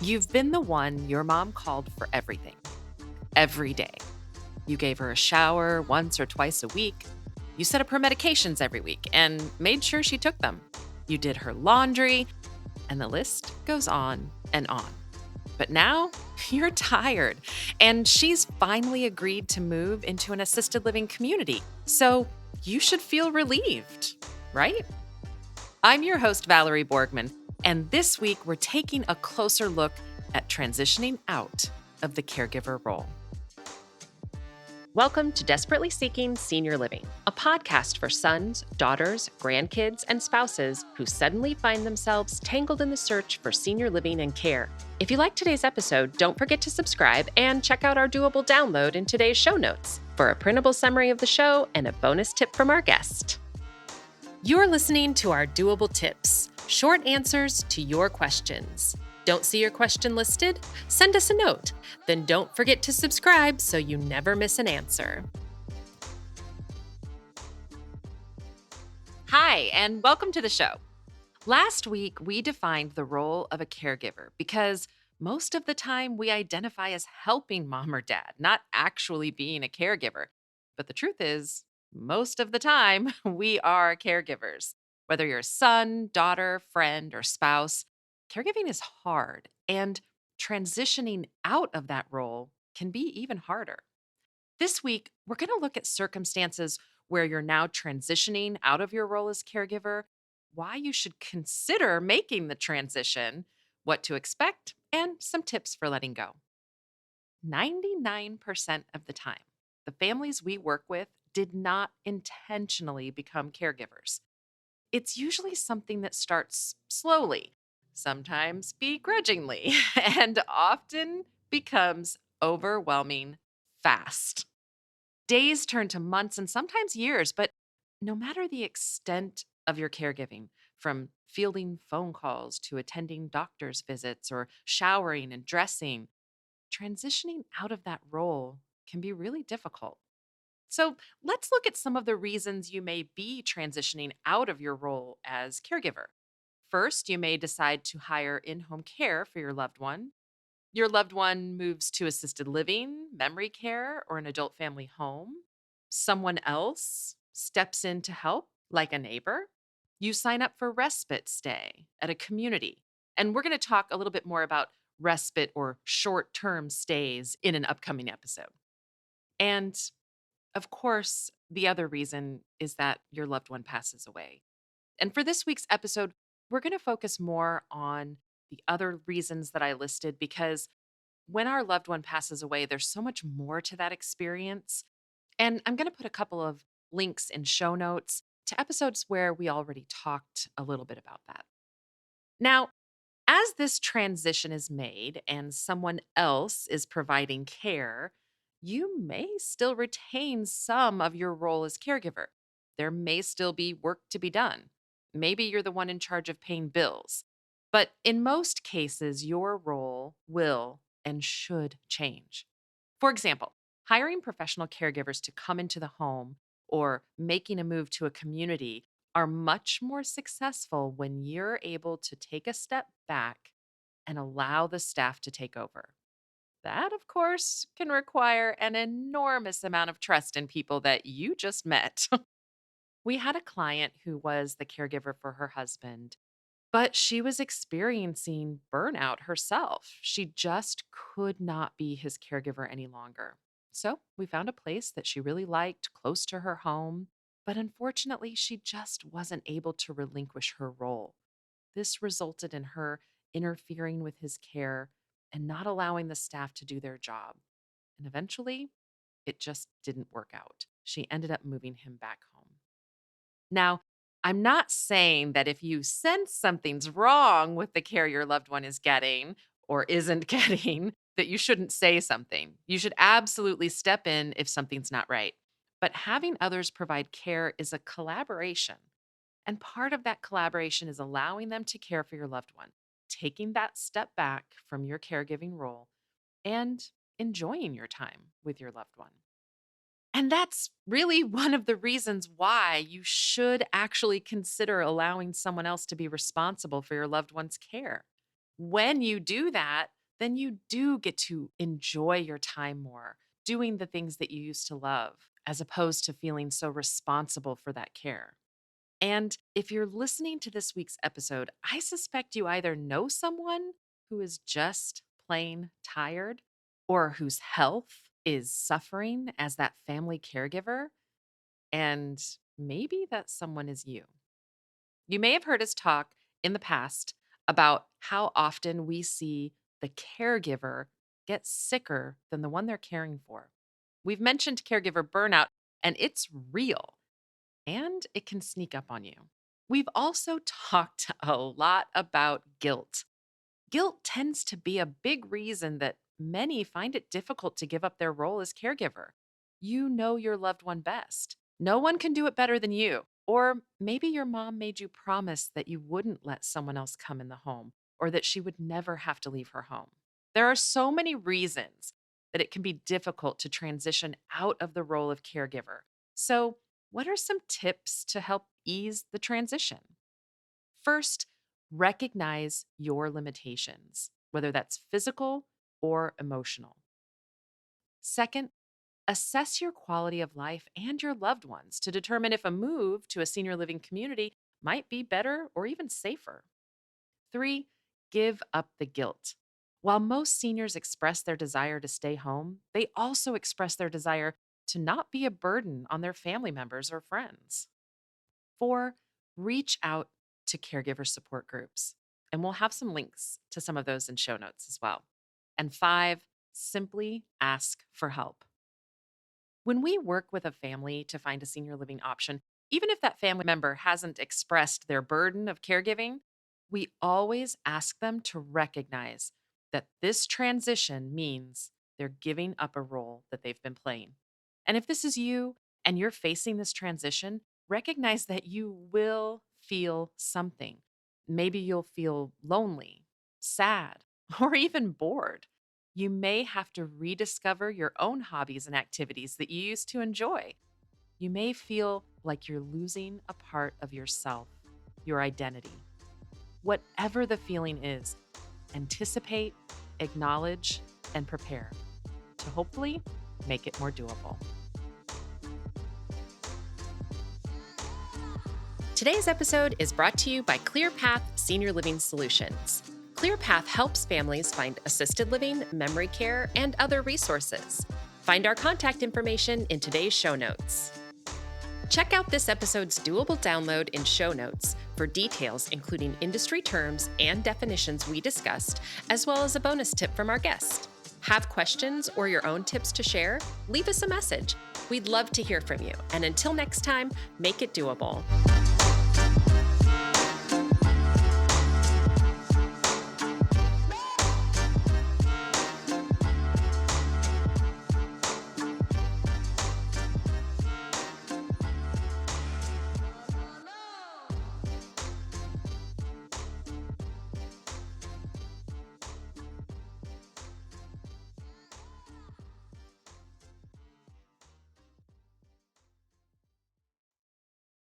You've been the one your mom called for everything, every day. You gave her a shower once or twice a week. You set up her medications every week and made sure she took them. You did her laundry, and the list goes on and on. But now you're tired, and she's finally agreed to move into an assisted living community. So you should feel relieved, right? I'm your host, Valerie Borgman, and this week we're taking a closer look at transitioning out of the caregiver role. Welcome to Desperately Seeking Senior Living, a podcast for sons, daughters, grandkids, and spouses who suddenly find themselves tangled in the search for senior living and care. If you like today's episode, don't forget to subscribe and check out our doable download in today's show notes for a printable summary of the show and a bonus tip from our guest. You're listening to our doable tips, short answers to your questions. Don't see your question listed? Send us a note. Then don't forget to subscribe so you never miss an answer. Hi, and welcome to the show. Last week, we defined the role of a caregiver because most of the time we identify as helping mom or dad, not actually being a caregiver. But the truth is, most of the time, we are caregivers. Whether you're a son, daughter, friend, or spouse, caregiving is hard, and transitioning out of that role can be even harder. This week, we're going to look at circumstances where you're now transitioning out of your role as caregiver, why you should consider making the transition, what to expect, and some tips for letting go. 99% of the time, the families we work with did not intentionally become caregivers. It's usually something that starts slowly, sometimes begrudgingly, and often becomes overwhelming fast. Days turn to months and sometimes years, but no matter the extent of your caregiving, from fielding phone calls to attending doctor's visits or showering and dressing, transitioning out of that role can be really difficult. So let's look at some of the reasons you may be transitioning out of your role as caregiver. First, you may decide to hire in home care for your loved one. Your loved one moves to assisted living, memory care, or an adult family home. Someone else steps in to help, like a neighbor. You sign up for respite stay at a community. And we're going to talk a little bit more about respite or short term stays in an upcoming episode. And of course, the other reason is that your loved one passes away. And for this week's episode, we're going to focus more on the other reasons that I listed because when our loved one passes away, there's so much more to that experience. And I'm going to put a couple of links in show notes to episodes where we already talked a little bit about that. Now, as this transition is made and someone else is providing care, you may still retain some of your role as caregiver. There may still be work to be done. Maybe you're the one in charge of paying bills. But in most cases, your role will and should change. For example, hiring professional caregivers to come into the home or making a move to a community are much more successful when you're able to take a step back and allow the staff to take over. That, of course, can require an enormous amount of trust in people that you just met. We had a client who was the caregiver for her husband, but she was experiencing burnout herself. She just could not be his caregiver any longer. So we found a place that she really liked close to her home, but unfortunately, she just wasn't able to relinquish her role. This resulted in her interfering with his care and not allowing the staff to do their job. And eventually, it just didn't work out. She ended up moving him back home. Now, I'm not saying that if you sense something's wrong with the care your loved one is getting or isn't getting, that you shouldn't say something. You should absolutely step in if something's not right. But having others provide care is a collaboration. And part of that collaboration is allowing them to care for your loved one, taking that step back from your caregiving role and enjoying your time with your loved one. And that's really one of the reasons why you should actually consider allowing someone else to be responsible for your loved one's care. When you do that, then you do get to enjoy your time more, doing the things that you used to love, as opposed to feeling so responsible for that care. And if you're listening to this week's episode, I suspect you either know someone who is just plain tired or whose health is suffering as that family caregiver. And maybe that someone is you. You may have heard us talk in the past about how often we see the caregiver get sicker than the one they're caring for. We've mentioned caregiver burnout, and it's real and it can sneak up on you. We've also talked a lot about guilt. Guilt tends to be a big reason that many find it difficult to give up their role as caregiver. You know your loved one best. No one can do it better than you. Or maybe your mom made you promise that you wouldn't let someone else come in the home or that she would never have to leave her home. There are so many reasons that it can be difficult to transition out of the role of caregiver. So, what are some tips to help ease the transition? First, recognize your limitations, whether that's physical or emotional. Second, assess your quality of life and your loved ones to determine if a move to a senior living community might be better or even safer. Three, give up the guilt. While most seniors express their desire to stay home, they also express their desire to not be a burden on their family members or friends. Four, reach out to caregiver support groups. And we'll have some links to some of those in show notes as well. And five, simply ask for help. When we work with a family to find a senior living option, even if that family member hasn't expressed their burden of caregiving, we always ask them to recognize that this transition means they're giving up a role that they've been playing. And if this is you and you're facing this transition, recognize that you will feel something. Maybe you'll feel lonely, sad, or even bored. You may have to rediscover your own hobbies and activities that you used to enjoy. You may feel like you're losing a part of yourself, your identity. Whatever the feeling is, anticipate, acknowledge, and prepare to hopefully make it more doable. Today's episode is brought to you by ClearPath Senior Living Solutions. ClearPath helps families find assisted living, memory care, and other resources. Find our contact information in today's show notes. Check out this episode's doable download in show notes for details including industry terms and definitions we discussed, as well as a bonus tip from our guest. Have questions or your own tips to share? Leave us a message. We'd love to hear from you. And until next time, make it doable.